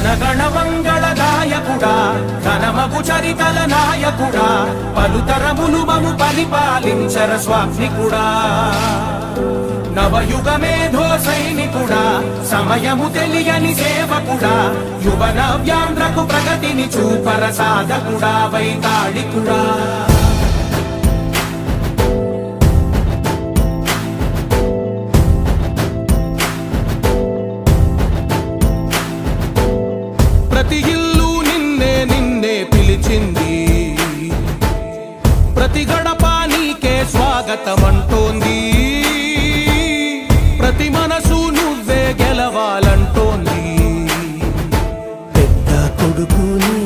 జనగణ మంగళదాయకుడా ఘనమగు చరితల నాయకుడా పలుతరములు మము పరిపాలించర స్వామికుడా నవయుగ మేధో సైనికుడా సమయము తెలియని సేవకుడా యువ నవ్యాంధ్రకు ప్రగతిని చూపర సాధకుడా వైతాళికుడా ప్రతి ఇల్లు నిన్నే నిన్నే పిలిచింది ప్రతి గడప నీకే స్వాగతమంటోంది ప్రతి మనసు నువ్వే గెలవాలంటోంది పెద్ద కొడుకును